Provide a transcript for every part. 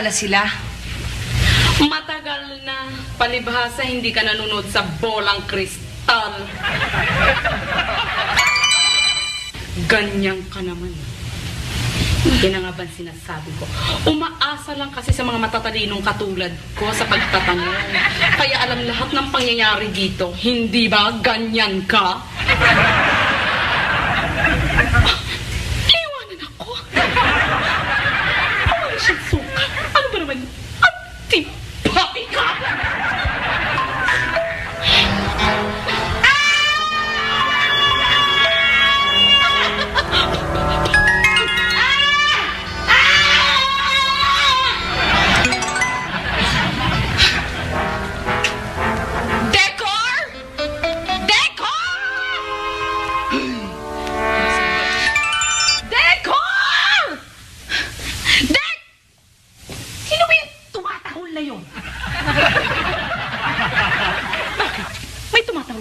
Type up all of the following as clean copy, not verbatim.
pala sila. Matagal na, palibhasa hindi ka nanonood sa Bolang Kristal. Ganyan ka naman. Yan na nga ba sinasabi ko? Umaasa lang kasi sa mga matatalinong katulad ko sa pagtatanong. Kaya alam lahat ng pangyayari dito. Hindi ba ganyan ka? Iwanan ako. Wala siyang suka. Ano ba naman? Antipapi ka!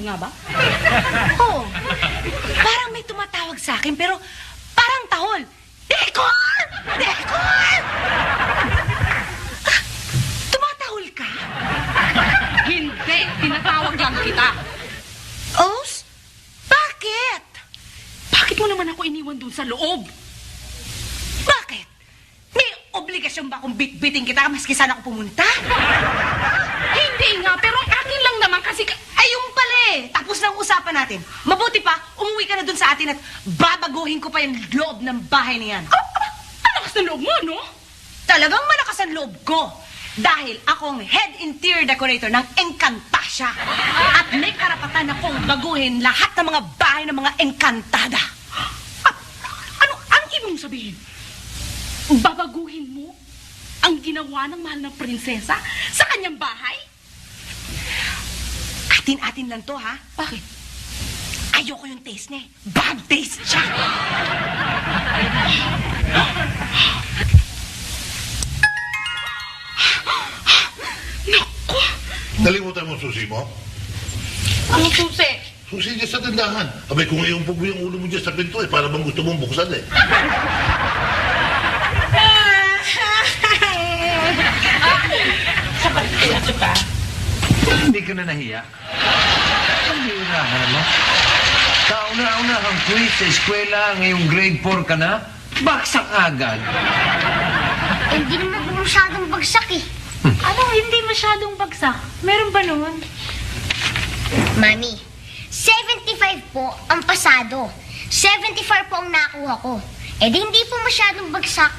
Nga ba? Oo. Parang may tumatawag sa akin, pero parang tahol. Decor! Decor! Tumatahol ka? Hindi! Tinatawag lang kita. Os? Bakit? Bakit mo naman ako iniwan dun sa loob? Bakit? May obligasyon ba akong bit-biting kita maski saan ako pumunta? Hindi nga, pero akin lang naman kasi... Ayun pala eh. Tapos na ang usapan natin. Mabuti pa, umuwi ka na dun sa atin at babaguhin ko pa yung loob ng bahay na yan. Malakas na loob mo, no? Talagang malakas ang loob ko. Dahil akong head interior decorator ng Encantasia. At may karapatan akong baguhin lahat ng mga bahay ng mga Encantada. Ang ibig mong sabihin? Babaguhin mo ang ginawa ng mahal na prinsesa sa kanyang bahay? Atin-atin lang to, ha? Bakit? Ayoko yung taste niya. Bad taste siya. Naku! Nalimutan mo susi mo? Ano susi? Susi dyan sa tindahan. Abay, kung iumpog mo yung ulo mo dyan sa pinto, para bang gusto mong buksan eh. Hindi ka na nahiya? Ang hirahan mo. Kauna-unahang quiz sa eskwela, ngayong grade 4 ka na? Baksak agad. Hindi naman po masyadong bagsak eh. Anong hindi masyadong bagsak? Meron ba nun? Mami, 75 po ang pasado. 74 po ang nakuha ko. Eh di hindi po masyadong bagsak.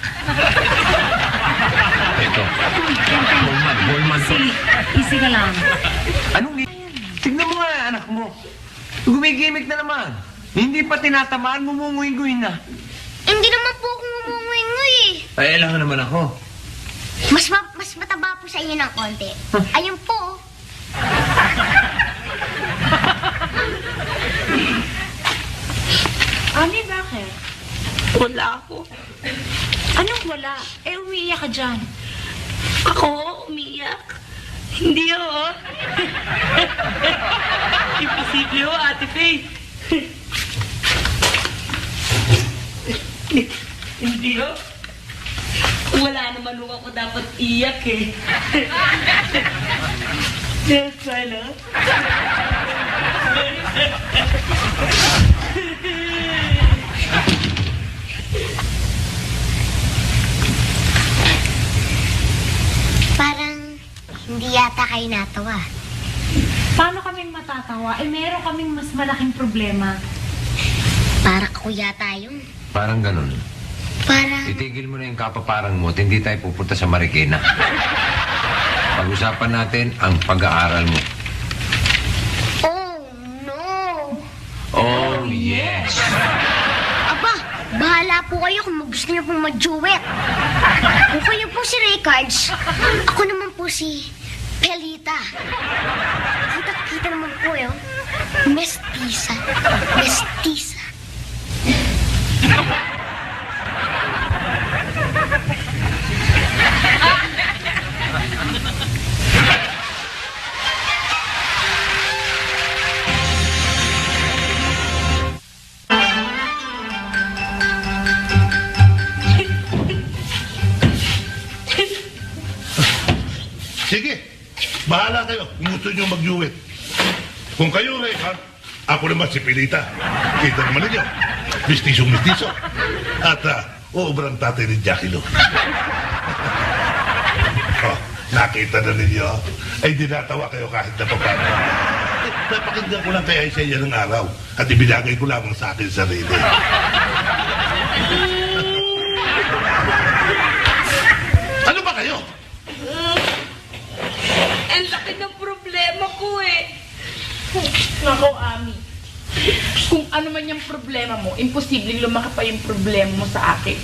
Ito. Bolman to. Easy ka lang. Anong tignan mo nga, anak mo. Gumigimik na naman. Hindi pa tinatamaan, mumunguin-guin na. Hindi naman po ako ngumungoy eh. Ay, alam naman ako. Mas mataba po sa inyo ng konti. Ayun po. Ani, bakit? Wala ako. Anong wala? Eh, umiiyak ka dyan. Ako? Umiiyak? Hindi ako. Imposible ho, Ate Faye. Hindi ho. Wala naman ho ako dapat iyak eh. Yes, ano? Parang hindi yata kayo natawa. Paano kaming matatawa? Eh, meron kaming mas malaking problema. Para ko yata yun. Parang ganun. Parang... Itigil mo na yung kapaparang mo at hindi tayo pupunta sa Marikina. Pag-usapan natin ang pag-aaral mo. Oh, no. Oh, yes. Aba, bahala po kayo kung gusto niyo pong mag-duet. Kung kayo po si Ricards, ako naman po si Pelita. Kita naman po yun. Mestiza. Mestiza. Bahala kayo kung gusto nyo mag-duet. Kung kayo, Raycard, ako naman si Pilita. Kita naman ninyo. Mistisong-mistiso. At uobrang tatay ni Jackie Lou. Oh, nakita na ninyo. Ay, dinatawa kayo kahit na paano. Napakinggan ko lang kay Aisha yan ng araw. At ibinagay ko lamang sa akin sarili. Ano ba kayo? Ang laki ng problema ko eh. Nako, Ami. Kung ano man yung problema mo, imposibleng lumaki pa yung problema mo sa akin.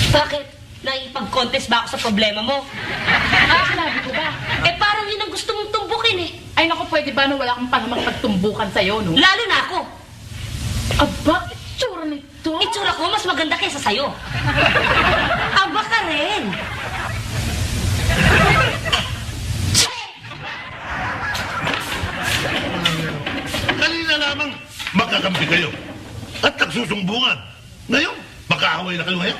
Bakit? Naipag-contest ba ako sa problema mo? Sinabi ko ba? Eh, parang yun ang gusto mong tumbukin eh. Ay, naku, pwede ba na wala kang panamang pagtumbukan sa'yo, no? Lalo na ako. Aba, itsura nito. Itsura ko mas maganda kaysa sa'yo. Aba ka rin. Kanina lamang magkakampi kayo. At nagsusumbungan. Ngayon, makaaway na kayo ngayon.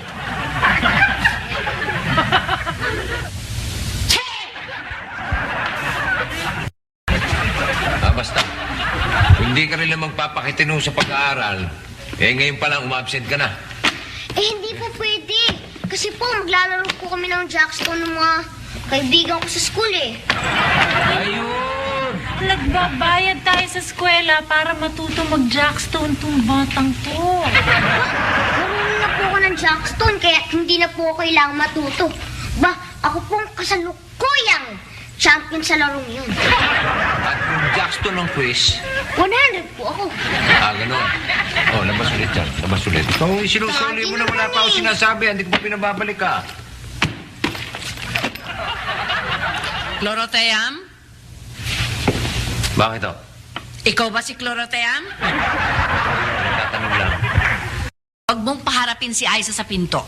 Basta. Kung hindi ka rin lang magpapakitino sa pag-aaral, ngayon pa lang umabsent ka na. Eh, hindi po pwede. Kasi po, maglalaro po kami ng jackstone ng mga kaibigan ko sa school eh. Ayun! Nagbabayad tayo sa eskwela para matuto mag-jackstone tong batang to. Marunong na po ako ng jackstone, kaya hindi na po ako kailangang matuto. Ba, ako pong kasalukuyang champion sa larong yun. At kung Jackson ng quiz, 100 po ako. gano'n. Oh, labas ulit yan. Labas ulit. Ikaw, sinusuli mo na wala pa ako sinasabi. Hindi ko pa pinababalik ka. Cloroteam? Bakit o? Ikaw ba si Cloroteam? Tatanong lang. Huwag mong paharapin si Aiza sa pinto.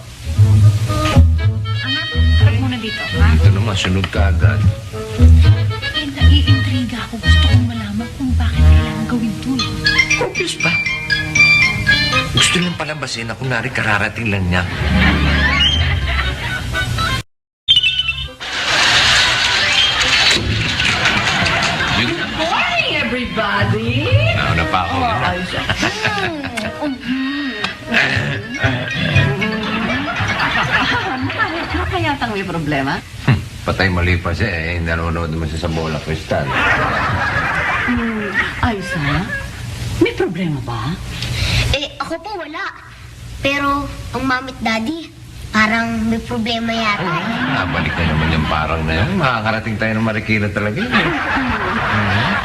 Anak, harap muna dito, ha? Ito naman, sunod ka agad. Eh, naiintriga ako. Gusto kong malaman kung bakit kailangan gawin to. Obvious ba? Gusto lang palabasin na kunwari kararating lang niya. Good morning, everybody! Nauna pa ako. Ano kaya tang may problema? Patay mali pa siya eh. Nanonood naman siya sa bola kristal. Aiza, may problema ba? Eh, ako po wala. Pero, ang mamit daddy, parang may problema yata. Nabalik na naman yung parang na yan. Makakarating tayo ng Marikina talaga.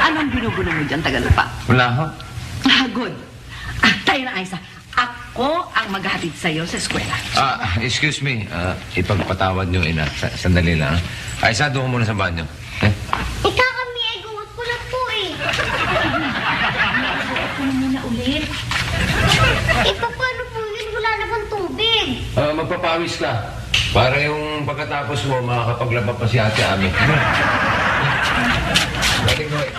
Anong binugulo mo dyan, tagal pa? Wala ho. Good. Tayo na, Aiza. Ako ang maghahatid sa'yo sa eskwela. Excuse me. Ipagpatawad niyo, ina. Sandali lang. Ay, sa doon muna sa banyo. Eh? Ika kami, ay guwat ko lang po eh. Ano muna ulit? Eh, paano po yun? Wala naman tubig. Magpapawis ka. Para yung pagkatapos mo, makakapaglaba pa si ate Ami. Balik mo eh.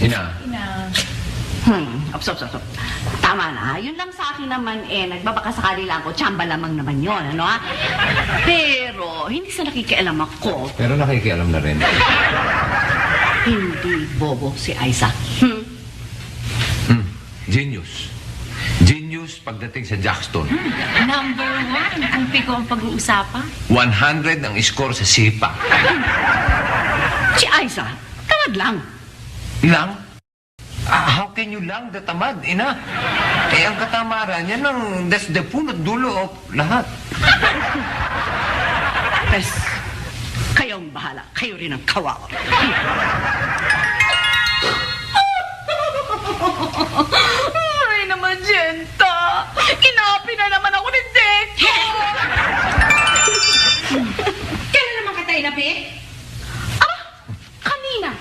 Ina. Ops. Tama na. Yun lang sa akin naman nagbabakasakali lang ako. Tsamba lamang naman yun, ano ha? Pero, hindi sa nakikialam ako, Pero nakikialam na rin. hindi bobo si Aiza. Genius. Genius pagdating sa Jackstone. Number 1, kung piko ang pag-uusapan. 100 ang score sa sipa. Si Aiza, tamad lang. Lang? How can you lang tamad, ina? Ang katamaran yan that's the punot dulo of lahat. Pes, kayong bahala. Kayo rin ang kawawa. Ay naman, Jenta! Kinapi na naman ako ni Deko! Kailan naman kita inapi? Kanina!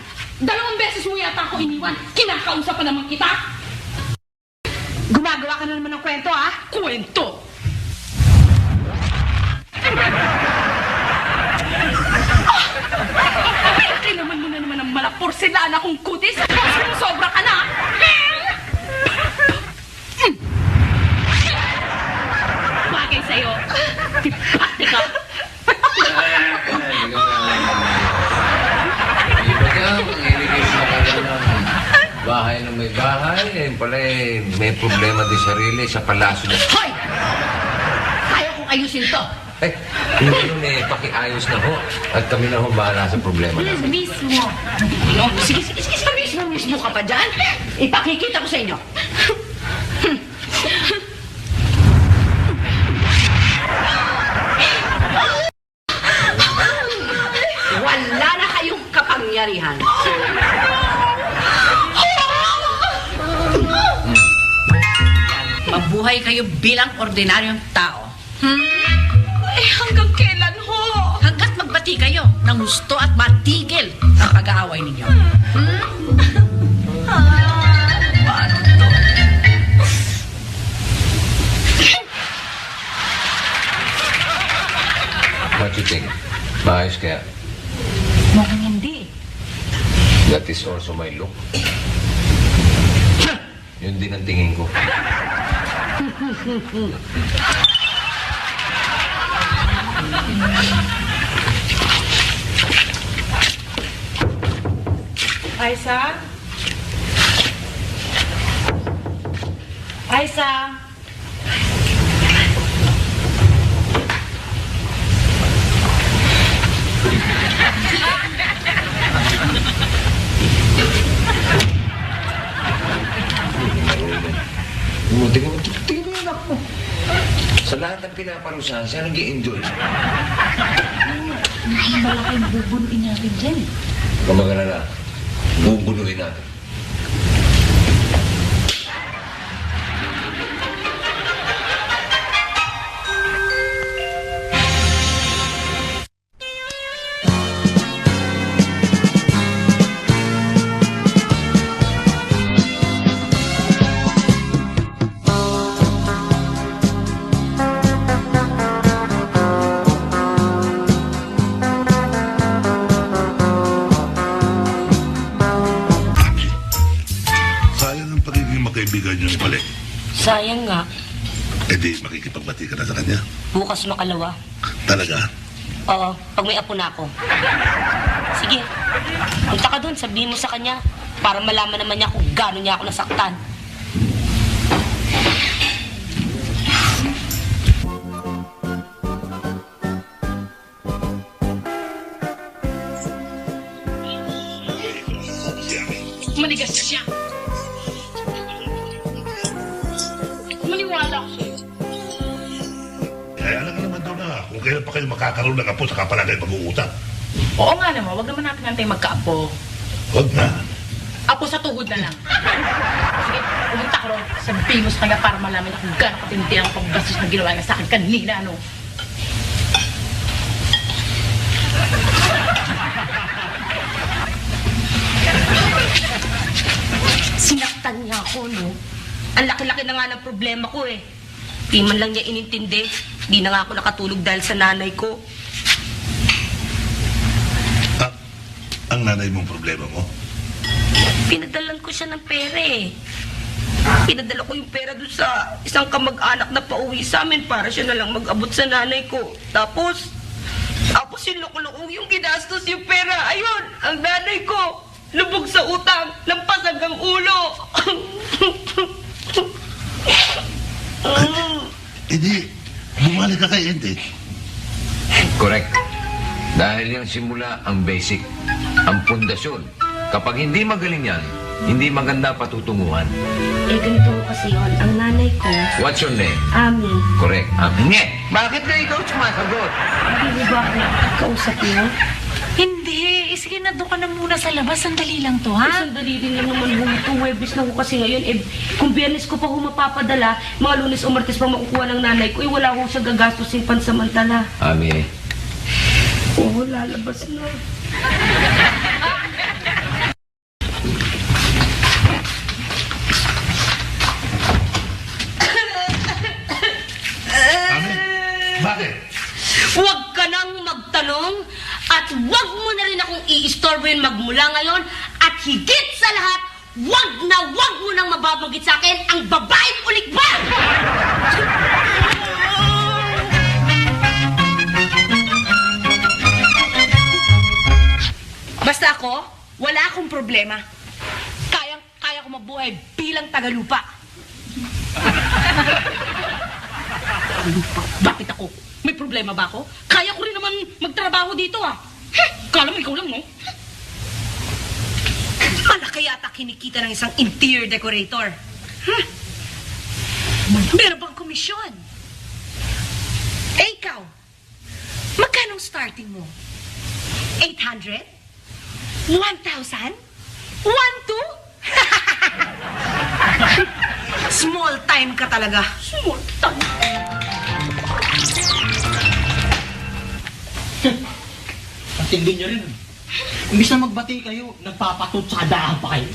2 beses mo yata ako iniwan. Kinakausap pa naman kita. Gumagawa ka na naman ng kwento, ha? Kwento! Pinakailaman mo na naman ang malapursilana kong kutis. Sobra ka na! Bagay bahay na may bahay. Ayun pala may problema din sarili sa palasyo niya. Hoy! Kaya kong ayusin to. Hindi pakiayos na ho. At kami na ho bahala sa problema namin. Mismo. No, sige, mismo ka pa dyan. Ipakikita ko sa inyo. Wala na kayong kapangyarihan. Mabuhay kayo bilang ordinaryong tao. Hanggang kailan ho? Hanggat magbati kayo ng gusto at matigil ang pag-aaway ninyo. Paano to? What you think? Maayos kaya? Mukhang hindi. That is also my look. Yun din ang tingin ko. Aisa? Aisa? Tingnan mo yung anak mo. Sa lahat ng pinaparusahan, siya nag-i-enjoy. Malaking bubunuin natin dyan. Kamagana na, bubunuhin natin. Sayang ang pagiging magkaibigan niyo ni Pale. Sayang nga, Eh di, makikipagbati ka na sa kanya. bukas makalawa. Talaga. Oo, pag may apo na ako. Sige, punta ka dun, sabihin mo sa kanya para malaman naman niya kung gaano niya ako nasaktan. Manigas siya. Maniwala ko sa'yo. Eh, alam ka naman daw na kung kailan pa kayo makakaroon ng apo sa kapalagay pag-uutang. Oo nga naman, wag naman natin antay magkaapo. Huwag na. Apo sa tuhod na lang. Sige, pumunta ka ron. Sabihin mo sa kanya para malaman na kung gano'ng katindi ang pagbasos na ginawa niya sa akin kanina, ano? Sinaktan niya ako, no? Ang laki-laki na nga ng problema ko eh. Di man lang niya inintindi. Di na nga ako nakatulog dahil sa nanay ko. Ah, ang nanay mong problema mo? Pinadalan ko siya ng pera eh. Pinadala ko yung pera doon sa isang kamag-anak na pauwi sa amin para siya na lang mag-abot sa nanay ko. Tapos yung loko-loko yung ginastos yung pera. Ayun, ang nanay ko. Lubog sa utang, lampas hanggang ulo. Hindi, bumalik ka kay Ente. Correct. Dahil yung simula ang basic, ang pundasyon. Kapag hindi magaling yan, hindi maganda patutunguhan. Eh, ganito kasi yun. Ang nanay ko, What's your name? Ami. Correct. Nye! Bakit na ikaw sumasagot? Hindi ba ako kausap niyo? Hindi. Sige na, doon ka na muna sa labas. Sandali lang to, ha? Sandali din lang naman ho. Ito, Webes na ho kasi ngayon. Eh, kung Biyernes ko pa ho mapapadala, mga Lunes o Martes pa makukuha ng nanay ko, eh wala ho siya gagastusin pansamantala. Ami, Oo, lalabas na. Ami, bakit? Huwag ka nang magtanong at huwag mo na rin akong i-istorbohin magmula ngayon at higit sa lahat, huwag mo nang mababanggit sa akin ang babaeng ulikbang! Basta ako, wala akong problema. Kaya ko mabuhay bilang tagalupa. Bakit ako? May problema ba ako? Kaya ko rin naman magtrabaho dito ah. Kala mo ikaw lang, no? Malaki yata kinikita ng isang interior decorator. Meron bang komisyon? Eh, ikaw, magkano starting mo? 800? 1,000? 1,2? Small time ka talaga. Small time. Ang tindi nyo rin. Imbis na magbati kayo, nagpapatot sa kadahan pa kayo.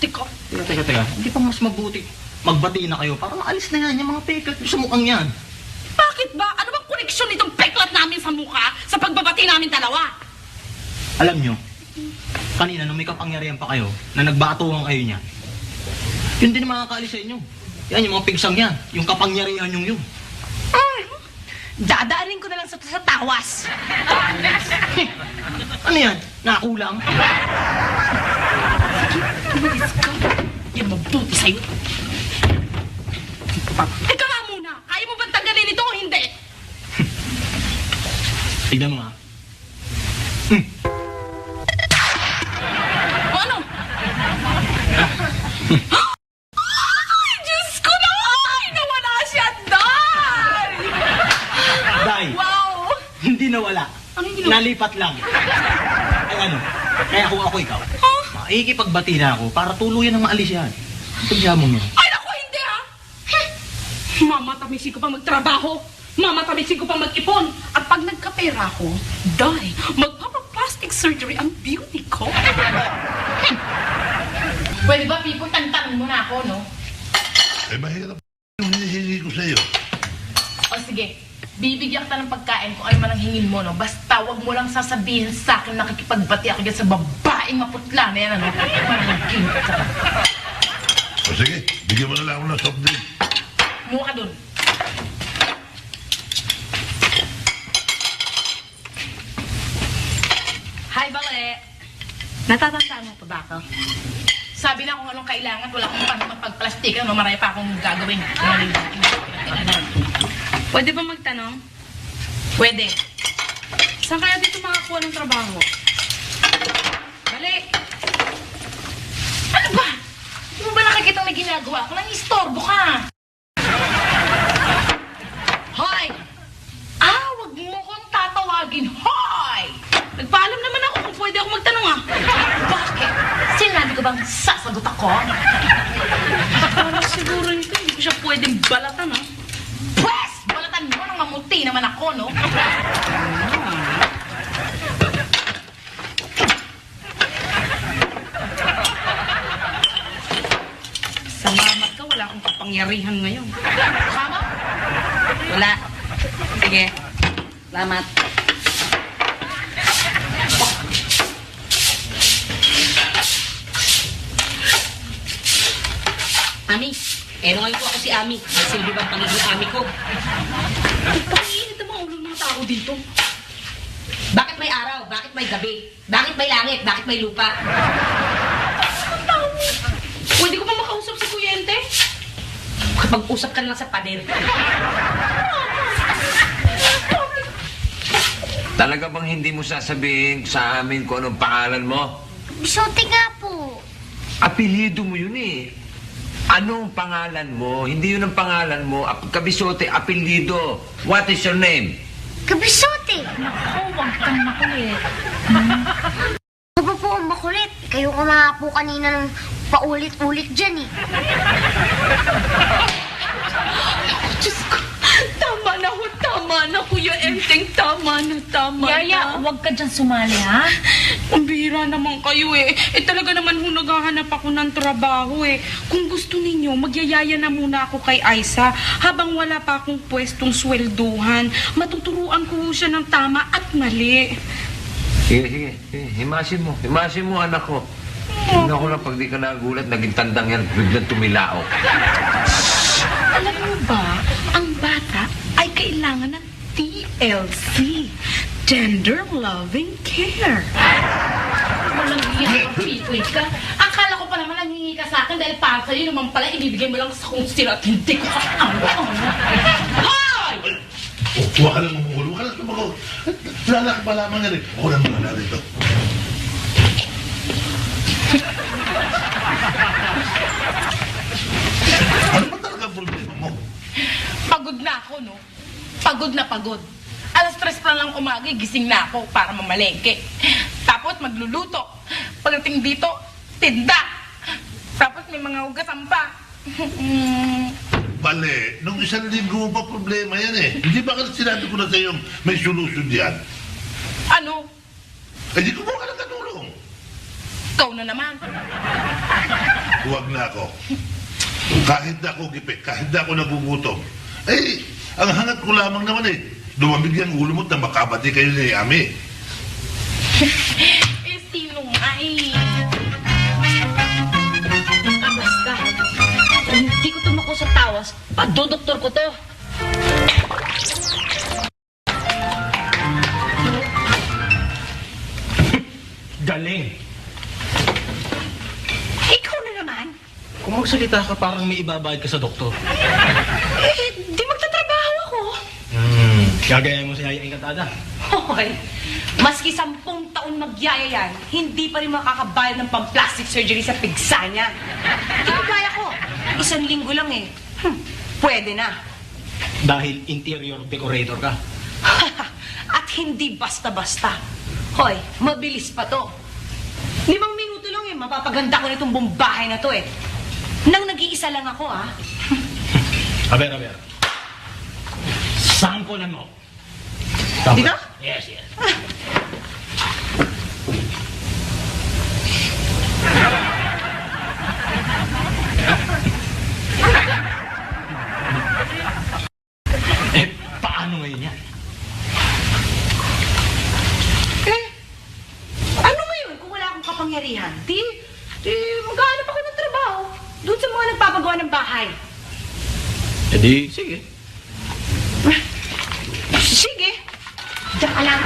Teka. Teka. Hindi pa mas mabuti. Magbati na kayo para maalis na yan yung mga peklat sa mukhang yan. Bakit ba? Ano bang koneksyon nitong peklat namin sa mukha sa pagbabati namin dalawa? Alam nyo, kanina nung may kapangyarihan pa kayo, na nagbatuhan kayo niyan, yun din ang makakaalis sa inyo. Yan yung mga pigsang yan, yung kapangyarihan yung yun. Dadaanin ko na lang sa tawas. Ano yan? Nakulang? Yan mabuti sa'yo. Teka nga muna, kaya mo bang tanggalin ito o hindi? Tignan mo nga. O ano? Ay, Diyos ko na! Ay, nawala siya, Day! Day, Wow! hindi nawala. Ano hindi nawala? Nalipat lang. Ay ano, kaya kung ako ikaw, makikipagbati na ako para tuluyan ang maalis yan. Pagya mo mo. Ay, naku, hindi ha! Mamatamisin ko pa magtrabaho. Mamatamisin ko pa mag-ipon. At pag nagkapera ako, Day, magpapaplastic surgery ang beauty ko. Pwede ba, people, tantanong mo na ako, no? Eh, mahirap yung hinihingi ko sa'yo. O sige, bibigyan kita ng pagkain kung ano man ang hingin mo, no? Basta wag mo lang sasabihin sa akin nakikipagbati ako dyan sa babaeng maputla na yan, ano? Maraging ka. O sige, bigyan mo na lang ako ng soft drink. Mukha ka dun. Hi, Bale. Natatandaan mo pa ba ako? Sabi na kung anong kailangan, wala akong paano magpagplastik, ano? Marami pa akong gagawin. Pwede ba magtanong? Pwede. Saan kaya dito makakuha ng trabaho? Bali! Ano ba? Hindi mo ba nakikita may ginagawa ko? Nang-istorbo ka! Hoy! Wag mo kong tatawagin. Hoy! Nagpaalam naman ako kung pwede ako magtanong ah. Bakit? Sinabi ko bang sasagot ako? Parang siguro nito, hindi ko siya pwedeng balatan ah. Pwes! Balatan mo nang mamuti naman ako, no? Salamat ka, wala akong kapangyarihan ngayon. Kama? Wala. Sige. Salamat. Ami, ngayon po ako si Ami. Silbi bang pangiging Ami ko? Pag-iinit ang mga ulo ng mga tao dito. Bakit may araw? Bakit may gabi? Bakit may langit? Bakit may lupa? Pwede ko pa makausap si Kuyente? Kapag-usap ka na lang sa pader. Talaga bang hindi mo sasabihin sa amin kung anong pangalan mo? Bisote nga po. Apelyido mo yun eh. Anong pangalan mo? Hindi yun ang pangalan mo. Kabisote, apelyido. What is your name? Kabisote. Huwag kang makulit. Ako pa po ang makulit. Kayo ka nga po kanina ng paulit-ulit dyan eh. Diyos ko, tama na, Kuya Enteng. Tama na. Yaya, huwag ka dyan sumali, ha? Ang bihira naman kayo eh. Talaga naman naghahanap ako ng trabaho eh. Kung gusto ninyo, magyayaya na muna ako kay Aiza. Habang wala pa akong pwestong swelduhan, matuturuan ko siya ng tama at mali. Sige. Himasin mo, anak ko. Tingnan ko lang pag di ka nagulat, naging tandang yan, biglang tumilaok. Alam mo ba, ang bata ay kailangan ng TLC. tender, loving care. Walang hiya ka, pipoy ka. Akala ko pa naman nangingi ka sa akin dahil para sa'yo naman pala ibibigay mo lang sa kung sila at hindi ko kasama. Hoy! Oh, huwag ka lang mumukulo. Huwag ka lang sumagot. Lalaki pa lamang yan eh. Ako lang mga rito. Ano ba talaga ang problema mo? Pagod na ako, no? Pagod na pagod. Alas 3 pa lang umaga, gising na ako para mamalengke. Tapos magluluto. Pagdating dito, tinda. Tapos may mga ugasan pa. Bale, nung isang linggo mo pa problema yan eh. Hindi ba ka sinabi ko na sa'yo may solusyon diyan? Ano? Eh di ko ka ng katulong. Ikaw na naman. Huwag na ako. Kahit na ako gipit, kahit na ako nagugutom. Eh, ang hangat ko lamang naman eh. Lumamig yung ulo mo na makabati kayo ni Ami. Eh, sino nga eh? Basta. Kung hindi ko tumako sa tawas, padodoktor ko to. Galing! Ikaw na naman. Kung magsalita ka, parang may ibabayad ka sa doktor. Eh, di magtatrabaho ako. Gagayahin mo si Yaya Encantada. Hoy, maski 10 taon magyaya yan, hindi pa rin makakabayad ng pang-plastic surgery sa pigsa niya. Hindi ko kaya ko. 1 linggo lang eh. Pwede na. Dahil interior decorator ka. At hindi basta-basta. Hoy, mabilis pa to. 5 minuto lang eh, mapapaganda ko nitong buong bahay na to eh. Nang nag-iisa lang ako ah. Aber. Sampulan mo. Dito? Yes, yes. Eh, paano ngayon yan? Eh, ano ngayon kung wala akong kapangyarihan? Di maghahanap ako ng trabaho. Doon sa mga nagpapagawa ng bahay. Eh di, sige. Sige. Diyan ka lang.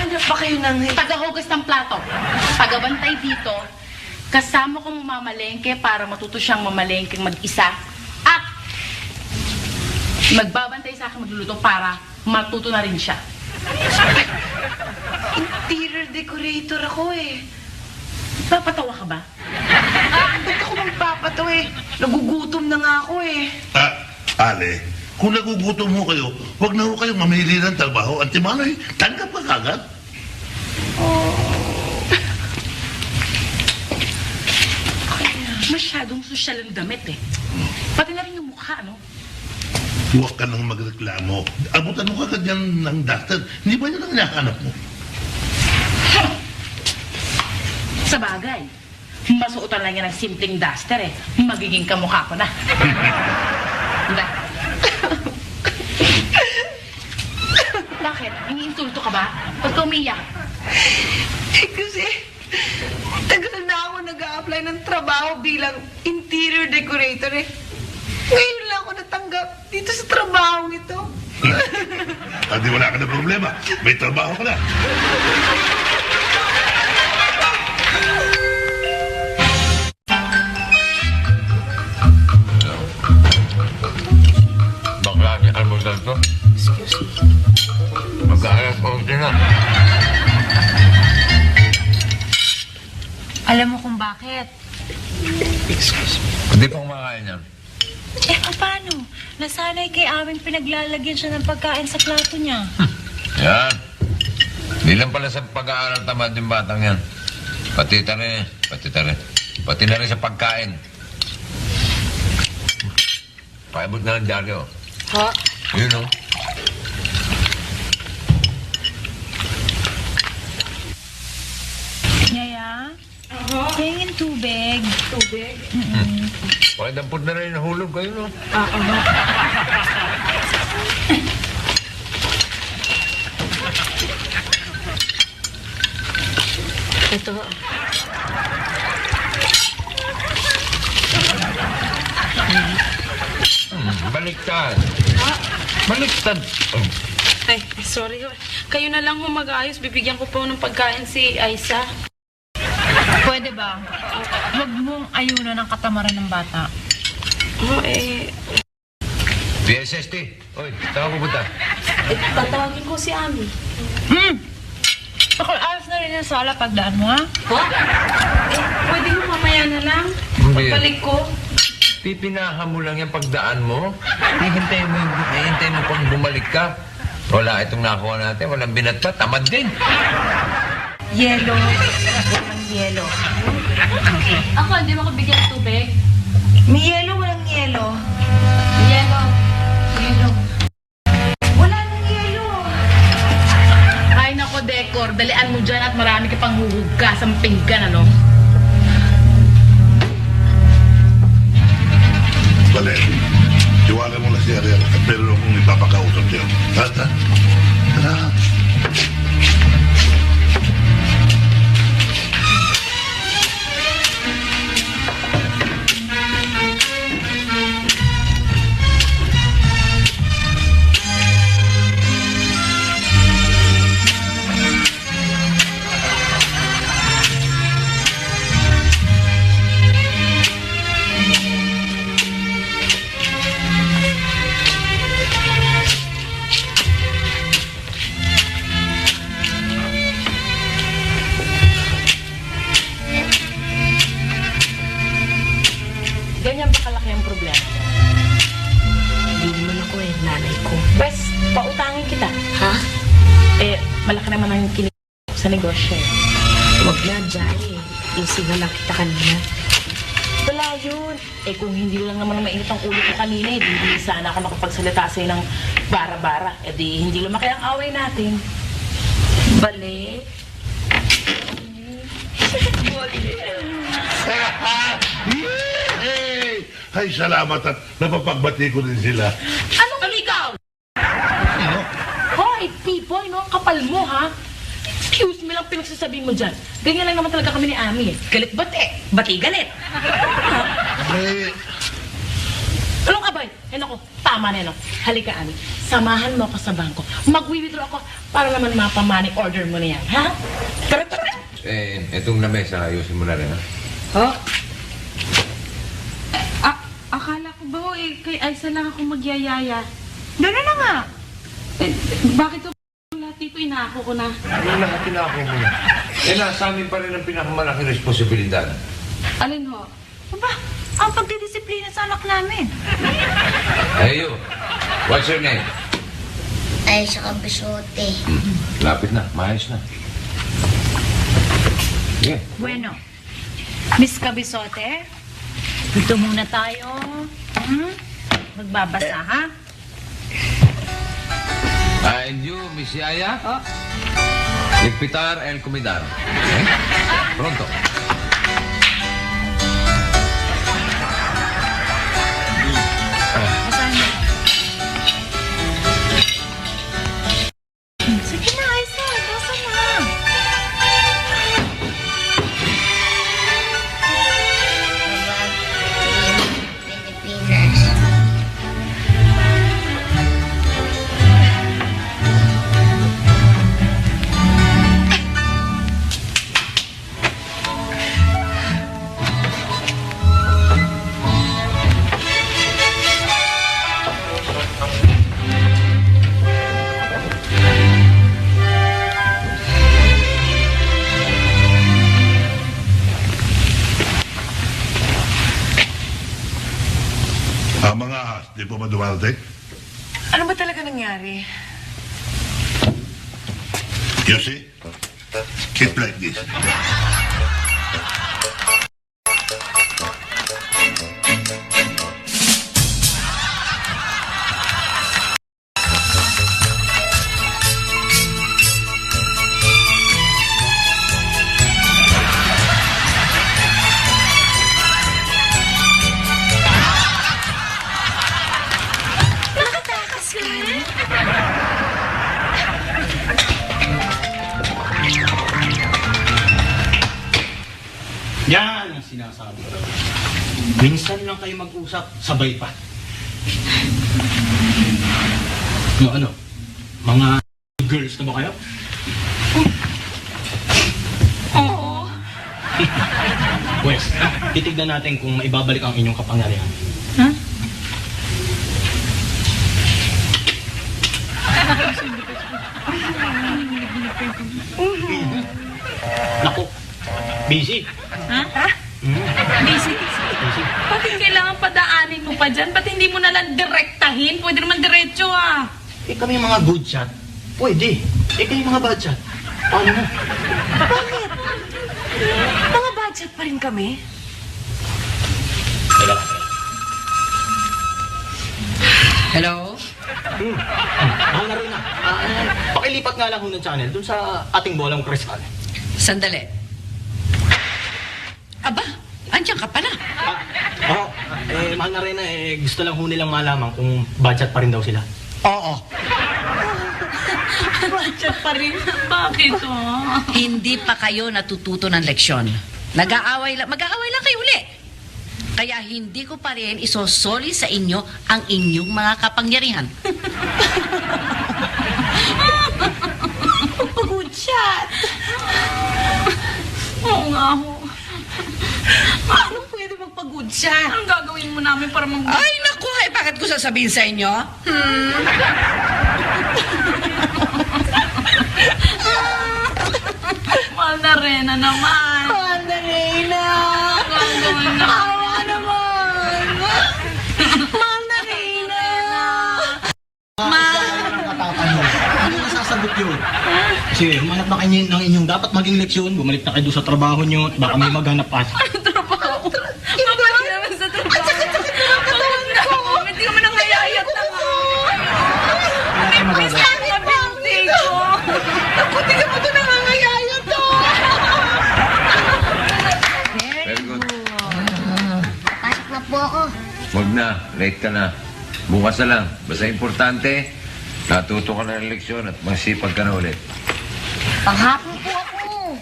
Hanap ba kayo ng... Tagahugas ng plato. Tagabantay dito. Kasama kong mamalengke para matuto siyang mamalengke mag-isa. At magbabantay sa akin magluluto para matuto na rin siya. Interior decorator ako eh. Papatawa ka ba? Ba't ako magpapato eh? Nagugutom na nga ako eh. Ale, kung nagugutom mo kayo, huwag na ho kayong mamili ng trabaho. Antimanoy, tanggap ka kagad. Masyadong sosyal ang damit eh. Pati na rin yung mukha, no? Huwag ka nang magreklamo. Abutan mo kagad yan ng doctor. Hindi ba yun ang hinahanap mo? Sa bagay, masuotan lang yan ng simpleng duster eh. Magiging kamukha ko na. Diba? Bakit? Iniinsulto ka ba? Ba't ka umiiyak? Eh kasi, tagal na ako nag-a-apply ng trabaho bilang interior decorator eh. Ngayon lang ako natanggap dito sa trabaho ito. Hindi wala ka na problema. May trabaho ka na. Bakla ni almusal to? Excuse me. Mag-aalas pa na. Alam mo kung bakit? Hindi pa kumakain yan. Eh, paano? Nasanay kay Awing pinaglalagyan siya ng pagkain sa plato niya. Yan. Hindi lang pala sa pag-aaral tamad yung batang yan. Pati na rin sa pagkain. Paibot na ng dyaryo. Ha? Yun o. Yaya? Tingin tubig. Tubig? Pakidampot na rin nahulog kayo, no? Ito. Baliktad. Baliktad. Oh. Ay, sorry ho. Kayo na lang ho mag-ayos. Bibigyan ko po ng pagkain si Aiza. Pwede ba? Huwag mong ayunan ng katamaran ng bata. PSST. Oy, saan ka pupunta? Tatawagin ko si Ami. Ako, alas na rin yung sala pagdaan mo, ha? Pwede mo mamaya na lang. Hindi. Pagbalik ko. Pipinahan mo lang yung pagdaan mo. Hihintay mo pang bumalik ka. Wala itong nakuha natin. Walang binat pa. Tamad din. Yelo. Walang yelo. Ako, hindi mo ko bigyan ng tubig. May yelo, walang yelo. Yelo. Yelo. Wala nang yelo. Ay, nako, Decor. Dalian mo dyan at marami ka pang huhugka sa pinggan, ano? Bale, tiwala mo na si Ariel at meron akong ipapakausap sa'yo. Tara. Ganyan ba kalaki ang problema? Hindi naman ako nanay ko. Pwes, pautangin kita. Ha? Malaki naman ang kinig sa negosyo. Huwag na, Jai. Yung lang kita kanina. Wala yun. Kung hindi lang naman mainit ang ulo ko kanina, di sana ako makapagsalita sa'yo ng bara-bara. Hindi lumaki ang away natin. Bale? Yay! Ay, salamat at napapagbati ko din sila. Anong ikaw? Hoy, Pipoy, no? Ang kapal mo, ha? Excuse me lang pinagsasabihin mo dyan. Ganyan lang naman talaga kami ni Ami. Galit-bati. Bati-galit. Eh, Anong abay? Naku, tama na, no? Halika, Ami. Samahan mo ako sa bangko. Mag-withdraw ako para naman mapamani order mo na yan, ha? Tara, tara! Etong lamesa, ayusin mo na rin, ha? Oh? Akala ko ba, kay Aiza lang ako magyayaya. Gano'n na nga. Bakit ko lahat dito inako ko na? Ano lahat tinako mo na? Nasa amin pa rin ang pinakamalaking responsibilidad. Alin ho? Aba, ang pagdidisiplina sa anak namin. Hey, you. What's your name? Ay, sa kabisote. Lapit na. Maayos na. Yeah. Bueno, Miss Cabisote, dito muna tayo. Magbabasa, ha? And you, Miss Yaya? Ligpitar el comidar. Okay? Pronto. Basahin mo. Sige na, Aiza. Basa na. Pilipinas. Mga ahas, di po ba dumarating? Ano ba talaga nangyari? You see? Keep like this. Yan ang sinasabi ko. Minsan lang kayo mag-usap, sabay pa. No, ano? Mga girls na ba kayo? Oo. Wes, titignan natin kung maibabalik ang inyong kapangyarihan. Ha? Naku, busy. Ha? Busy. Busy. Bakit kailangan padaanin mo pa dyan? Ba't hindi mo nalang direktahin? Pwede naman diretso ah. Eh kami mga good shot. Pwede. Eh kayo mga bad shot. Paano mo? Bakit? Mga budget pa rin kami. Teka lang. Hello? Mahal na rin na. Pakilipat nga lang ho ng channel dun sa ating bolang kristal. Sandali. Aba, andyan ka pala. Mahal na rin na. Gusto lang ho nilang malaman kung budget pa rin daw sila. Oo. Budget pa rin. Bakit oh? Hindi pa kayo natututo ng leksyon. Mag-aaway lang kayo uli. Kaya hindi ko pa rin isosoli sa inyo ang inyong mga kapangyarihan. Good shot. Oo nga ho. Paano pwede magpa-good shot? Anong gagawin mo namin para Ay, naku, bakit ko sasabihin sa inyo? Mahal na Rena naman. Mandarina! Gagawin na. Awa naman! Mandarina! Walang katatanong. Hindi nasasagot yun. Kasi humanap na kayo ng inyong dapat maging leksyon. Bumalik na kayo doon sa trabaho nyo at baka may maghanap pa. Trabaho. Mabalik naman sa trabaho. Ang sakit-sakit ng katawan ko. Hindi ka man nangayayat na nga. Wala tayong magagawa. Mabinti ko. Naku, di ka mo ito nangangayayat to! Very good. Pasok na po ako. Huwag na, late ka na. Bukas na lang. Basta importante, natuto ka na ng leksyon at masipag ka na ulit. Panghapon po ako.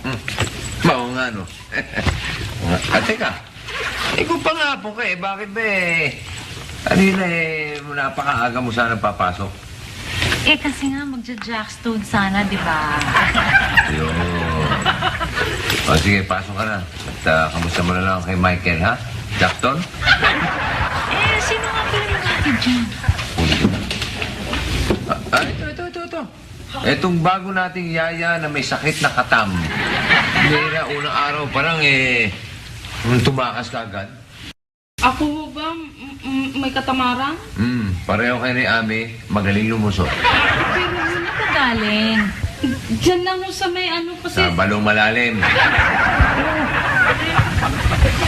Oo nga, no? At teka, kung pangapon ka bakit ba kanina napakaaga mo sana papasok? Eh, kasi nga magja-jackstone sana, di ba? Yun. O sige, pasok ka na. At kamusta mo na lang kay Michael, ha? Jackson? Eh, sino nga pala yung ate dyan? Uli ka na. Ito. Etong bago nating yaya na may sakit na katam. Hindi na, unang araw parang tumakas ka agad. Ako ba may katamaran? Pareho kayo ni Ami, magaling lumusot. Pero saan ka galing? Diyan lang ho sa may ano kasi... Sa balong malalim.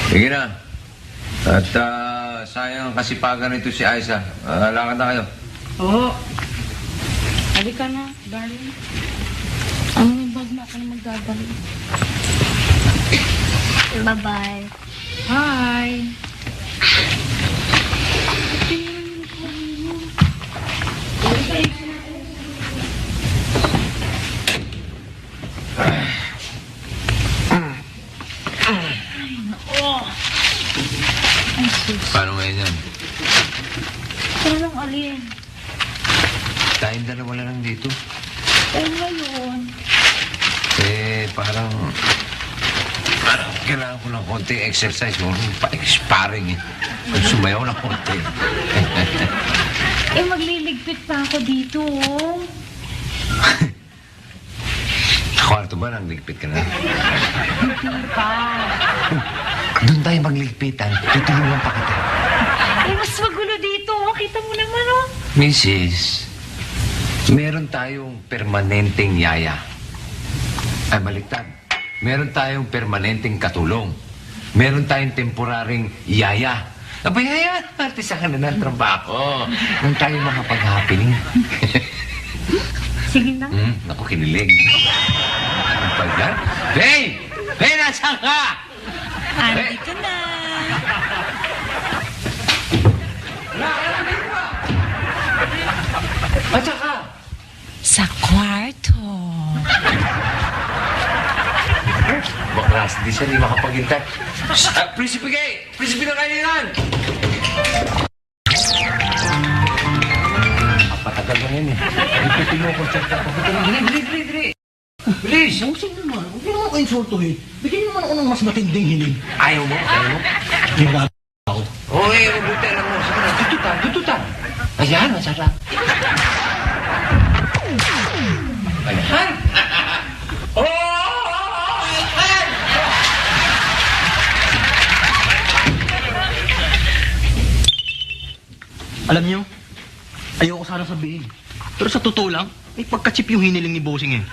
Sige na. At sayang kasipagan nito si Aiza. Lakad na kayo. Oo. Halika na, darling. Ano yung bag na ako na magdadali? Bye-bye. Hi! Paano ngayon yan? Anong alin? Tayong dalawa na lang dito. Eh, ngayon. Parang kailangan ko ng konting exercise. Pa-expiring sumayaw na konti. Eh, magliligpit pa ako dito, oh. Kwarto ba nang ligpit ka na? Hindi pa. Doon tayo magligpitan. Tutulungan pa kita. Eh, mas magulo dito, oh. Kita mo naman, oh. Mrs., meron tayong permanenteng yaya. Ay, baliktad. Meron tayong permanenteng katulong. Meron tayong temporaring yaya. Abay, yaya, artista ka na ng trabaho. Nang tayo makapag-happening. Sige na. Naku, kinilig. Ano pa yan? Hey! Hey, nasaan ka? Andito na. At saka? Sa kwarto. Baklas, di siya makapag-intay. Prinsipe Gay! Prinsipe ng kailangan! Kapatagal ng yan eh. Ito tinukonsert ako. Dali. Bilis! Ayusin naman. Huwag niyo naman ko insultuhin. Bigyan niyo naman ako ng mas matinding hiling. Ayaw mo? Ginagawa ako. Oo eh, mabuti alam mo. Sige na, tututan. Ayan, masarap. Ayan. Alam niyo, ayoko sana sabihin. Pero sa totoo lang, may pagka-chip yung hiniling ni Bossing eh.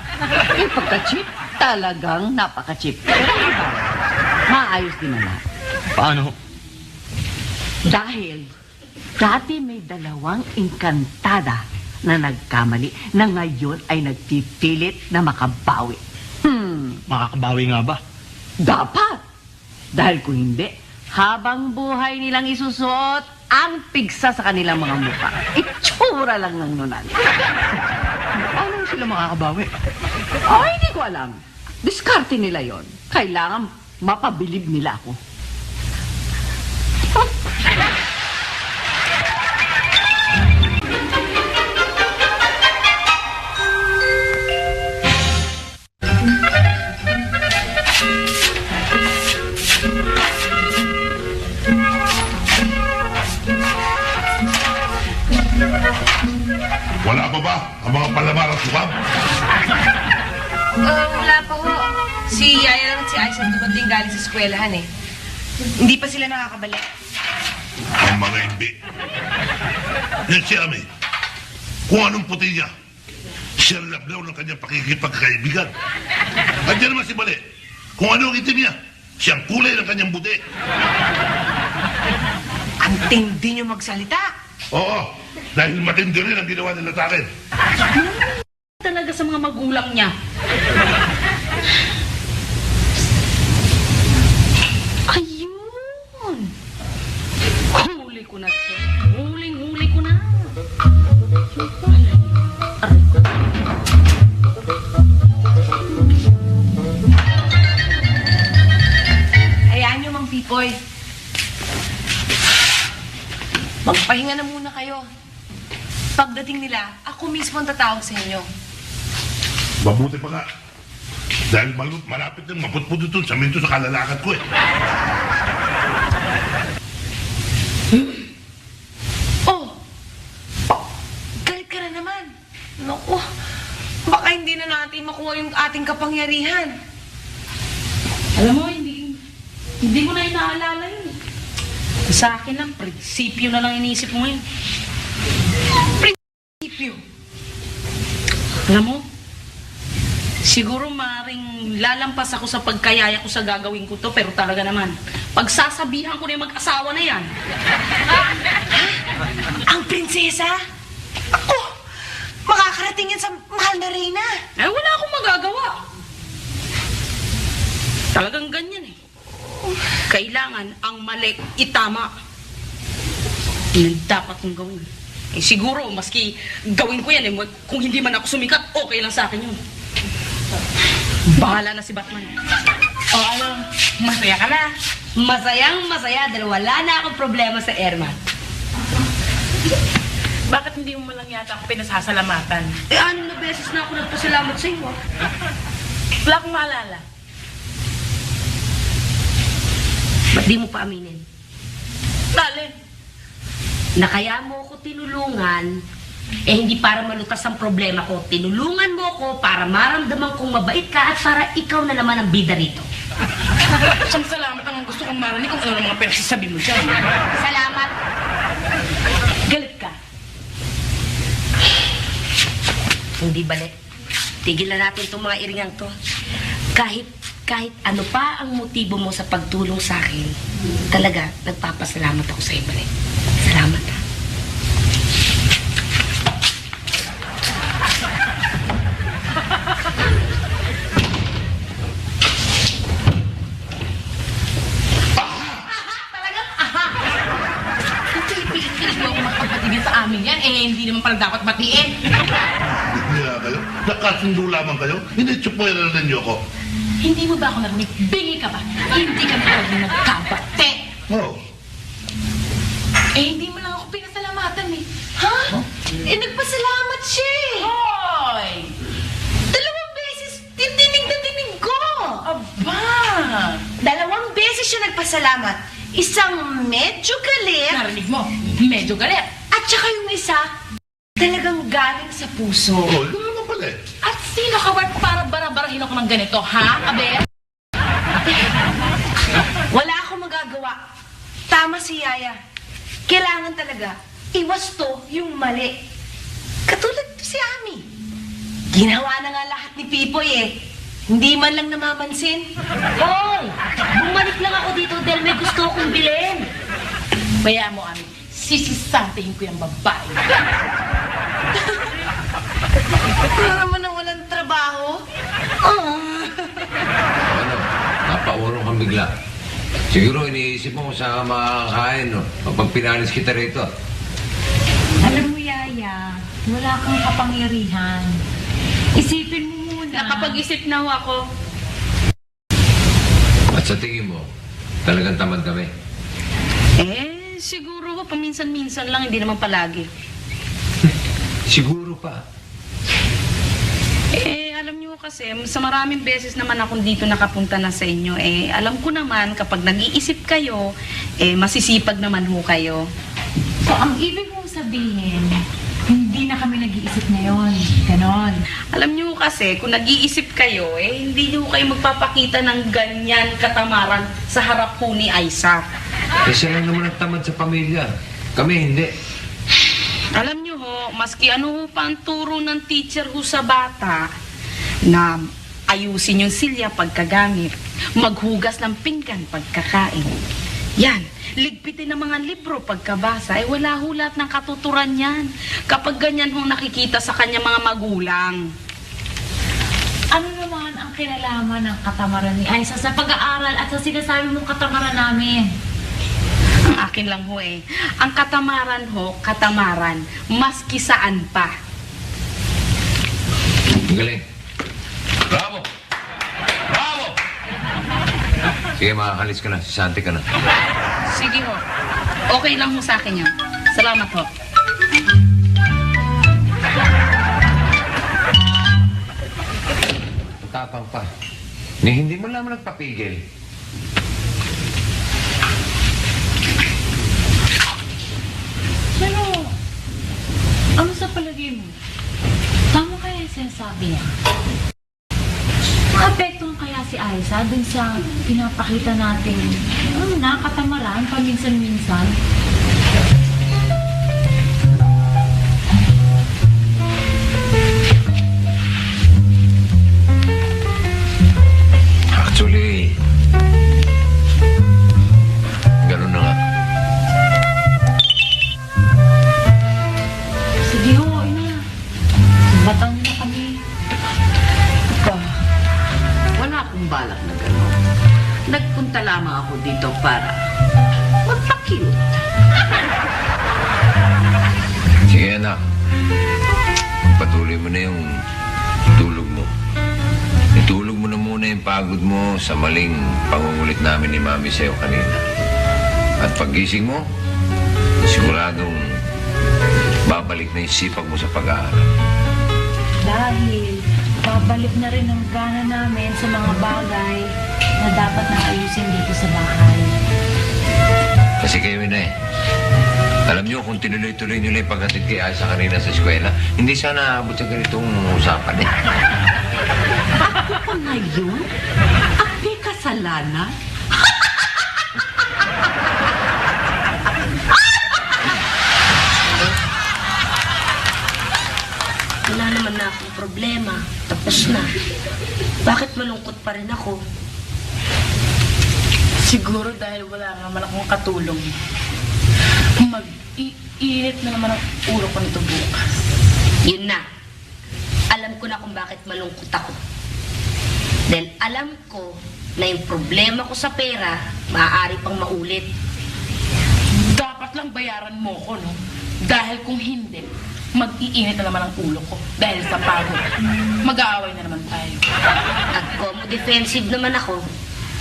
Yung pagka-chip, talagang napaka-chip. Pero iba, maayos din naman. Paano? Dahil dati may dalawang engkantada na nagkamali na ngayon ay nagpipilit na makabawi. Makakabawi nga ba? Dapat! Dahil kung hindi, habang buhay nilang isusuot ang pigsa sa kanilang mga mukha. Itsura lang ng nunan. Paano sila makakabawi? Ay, hindi ko alam. Diskarte nila yon. Kailangan mapabilib nila ako. Wala pa ba ang mga palamar at sukab? Wala pa ho. Si Yaya lang at si Aisha dumating galing sa eskwelahan eh. Hindi pa sila nakakabalik. Ang mga hindi. Yan si Ami. Kung anong puti niya, siya lablaw ng kanyang pakikipagkaibigan. At yan naman si Bale. Kung ano ang itim niya, siyang kulay ng kanyang buti. Ang tindi niyo magsalita. Oo, dahil matindi rin ang ginawa nila sa akin. Talaga sa mga magulang niya. Ayun! Huli ko na siya. Huling-huli ko na. Aray ko. Hayaan niyo, Mang Pipoy. Magpahinga na muna kayo. Pagdating nila, ako mismo ang tatawag sa inyo. Mabuti pa nga. Dahil malapit nang maputput ito sa minto sa kalalakad ko eh. Oh! Galit ka na naman. Naku, baka hindi na natin makuha yung ating kapangyarihan. Alam mo, hindi ko na inaalala yun. Sa akin lang, prinsipyo na lang iniisip mo ngayon. Prinsipyo. Alam mo, siguro maring lalampas ako sa pagkayaya ko sa gagawin ko to, pero talaga naman, pagsasabihan ko na yung mag-asawa na yan. Ang prinsesa? Ako! Makakarating yan sa mahal na reyna. Eh, wala akong magagawa. Talagang ganyan eh. Kailangan ang mali itama. Yan ang dapat kong gawin. Eh, siguro, maski gawin ko yan eh, kung hindi man ako sumikat, okay lang sa akin yun. Bahala na si Batman. O ano, masaya ka na. Masayang masaya dahil wala na akong problema sa Ermat. Bakit hindi mo lang yata ako pinasasalamatan? Eh, 6 na beses na ako nagpasalamat sa iyo. Wala akong maalala. Ba't di mo pa aminin? Dali. Na kaya mo ako tinulungan, eh hindi para malutas ang problema ko. Tinulungan mo ako para maramdaman kong mabait ka at para ikaw na naman ang bida rito. Isang salamat ang gusto kong marinig kung ano ang mga pinagsasabi mo dyan. Salamat. Galit ka. Hindi balik. Tigilan natin itong mga iringang to. Kahit ano pa ang motibo mo sa pagtulong sa akin, talaga, nagpapasalamat ako sa iyo, balik. Salamat, ha. Pilit-pilit mo ako magpapatibig sa amin yan, eh hindi naman pala dapat batiin. Hindi nga kayo. Nakasundo lamang kayo. Hindi tsupoy na ninyo ako. Hindi mo ba ako narinig? Bingi ka ba? Hindi kami pwede nagkabate. Oh. Eh, hindi mo lang ako pinasalamatan eh. Ha? Eh, nagpasalamat siya. pasasalamat. Isang medyo galit, Narinig mo, medyo galit. at saka yung isa, talagang galing sa puso. Oh, yun naman pala eh. At sino ka ba para bara-barahin ako ng ganito, ha, Aber? Wala akong magagawa. Tama si Yaya. Kailangan talaga, iwasto yung mali. Katulad to si Ami. Ginawa na nga lahat ni Pipoy eh. Hindi man lang namamansin. Hoy! Bumalik lang ako dito dahil may gusto akong bilhin. Bayaan mo, Ami. Sisisantihin ko yung babae. Ano naman ang walang trabaho? Ano? Napaurong kang bigla. Siguro iniisip mo kung saan ka makakakain, no? Kapag pinalis kita rito. Alam mo, Yaya, wala kang kapangyarihan. Isipin mo muna. Nakapag-isip na ho ako. At sa tingin mo, talagang tamad kami. Siguro ho, paminsan-minsan lang, hindi naman palagi. Siguro pa. Alam niyo kasi, sa maraming beses naman akong dito nakapunta na sa inyo, alam ko naman, kapag nag-iisip kayo, masisipag naman ho kayo. So, ang ibig mong sabihin, hindi na kami nag-iisip ngayon. Ganon. Alam niyo kasi, kung nag-iisip kayo, hindi niyo kayo magpapakita ng ganyan katamaran sa harap po ni Aiza. Kasi lang naman ang tamad sa pamilya. Kami hindi. Alam niyo ho, maski ano ho pa ang turo ng teacher ho sa bata, na ayusin yung silya pagkagamit, maghugas ng pinggan pagkakain. Yan, ligpitin ng mga libro pagkabasa, wala ho lahat ng katuturan yan. Kapag ganyan ho nakikita sa kanya mga magulang. Ano naman ang kinalaman ng katamaran ni Aiza sa pag-aaral at sa sinasabi mong katamaran namin? Ang akin lang ho ang katamaran ho, katamaran, maski saan pa. Ang galing. Bravo! Bravo! Sige, makakalis ka na. Sisanti ka na. Sige ho, okay lang ho sa akin yan. Salamat ho. Tapang pa. Hindi mo naman nagpapigil. Pero, ano sa palagay mo? Tama kaya yung sinasabi niya? Maapektuhan kaya si Aiza dun sa pinapakita natin, katamaran paminsan-minsan? Actually, ganun na nga. Sige ho, ina. Batang na kami. Wala akong balak na gano'n. Nagpunta lamang ako dito para magpa-cute. Sige, anak. Patuloy mo na yung tulog mo. Itulog mo na muna yung pagod mo sa maling pangungulit namin ni Mami sa'yo kanina. At paggising mo, siguradong babalik na yung sipag mo sa pag-aaral. Dahil babalik na rin ang gana namin sa mga bagay na dapat na ayusin dito sa bahay. Kasi kayo na alam niyo, kung tinuloy-tuloy nyo lang yung paghatid kay Aiza kanina sa eskwela, hindi sana aabot sa ganitong usapan Ako pa ngayon? Ang may kasalanan? Wala naman na akong problema. Tapos na. Bakit malungkot pa rin ako? Siguro dahil wala naman akong katulong. Mag-iinit na naman ang ulo ko nito bukas. Yun na. Alam ko na kung bakit malungkot ako. Dahil alam ko na yung problema ko sa pera, maaari pang maulit. Dapat lang bayaran mo ko, no? Dahil kung hindi, mag-iinit na naman ang ulo ko. Dahil sa pagod. Mag-aaway na naman tayo. At como defensive naman ako,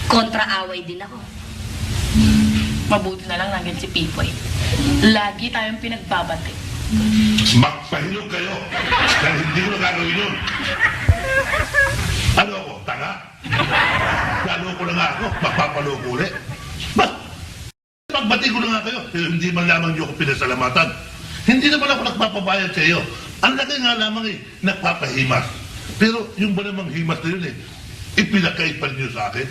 kontra-away din ako. Mabuti na lang nandiyan si Pipoy. Lagi tayong pinagbabati. Magpahinog kayo. Dahil hindi ko na gagawin yun. Ano ako, tanga? Lalo ko na nga ako, magpapaloko ulit. Ba't? Pagbati ko na nga kayo, pero hindi man lamang niyo ako pinasalamatan. Hindi naman ako nagpapabayad sa iyo. Ang laki nga lamang nagpapahimas. Pero yung ba namang himas na yun ipinakait pa niyo sa akin?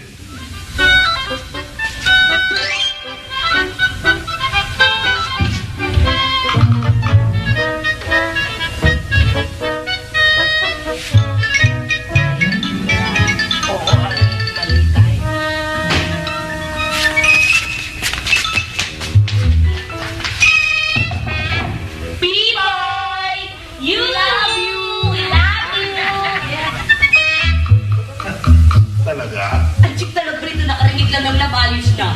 P-Boy! You love you! We love you! Talaga? Ang chik talaga rito, nakarinig lang ng labayos na.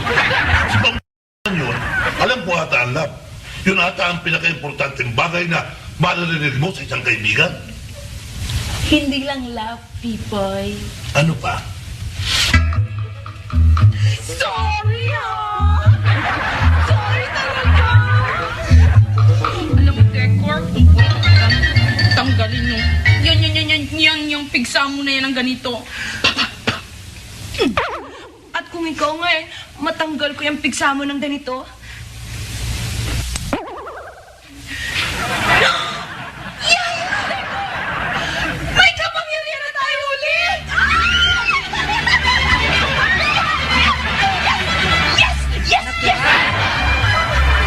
Si Bang yun, alam ko ata ang love. Yun ata ang pinaka-importanteng bagay na maririnig mo sa isang kaibigan. Hindi lang love, Pipoy. Ano pa? Sorry, Sorry talaga! Alam mo, Decor, tanggalin yung pigsa mo na yan ng ganito. At kung ikaw nga matanggal ko yung pigsa mo ng ganito. May kapangyarihan na tayo ulit!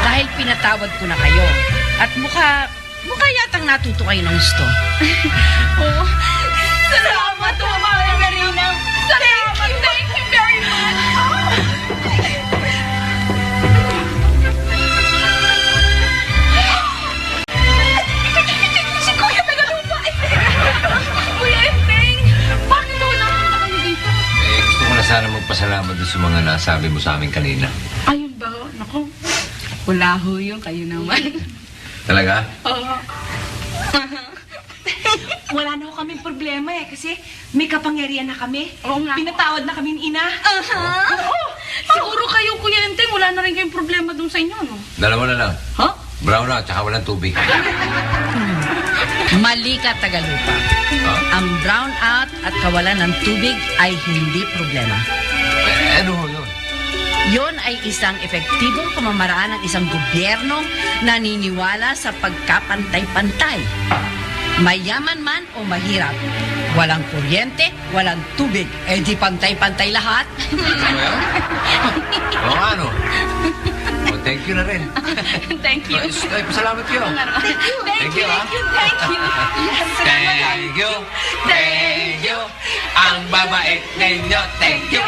Dahil pinatawad ko na kayo. At mukha yatang natuto kayo ng gusto. Oh, salamat, Mama Marina! Salamat! Thank you very much! Si Kuya Tagalupa! Kuya Enteng! Bakit ako napunta kayo dito? Gusto ko na sana magpasalamat doon sa mga nasabi mo sa amin kanina. Ayun ba? Naku, wala ho yun. Kayo naman. Talaga? Oo. Wala na ho kaming problema kasi may kapangyarihan na kami. Oo nga. Pinatawad na kami ni Ina. Oo. Siguro kayo, Kuya Enteng, wala na rin kayong problema dun sa inyo, no? Dalawa na lang. Ha? Brown na, tsaka walang tubig. Mali ka, Tagalupa. Ang brownout at kawalan ng tubig ay hindi problema. Ano ho yun? Yon ay isang epektibong pamamaraan ng isang gobyernong naniniwala sa pagkapantay-pantay. Mayaman man o mahirap, walang kuryente, walang tubig, eh di pantay-pantay lahat. Oo nga, no? Oh, thank you na rin. Thank you. Ay, pasalamat kayo. Thank you, ha? thank you. Thank you. Thank you. Ang babait ninyo. Thank you.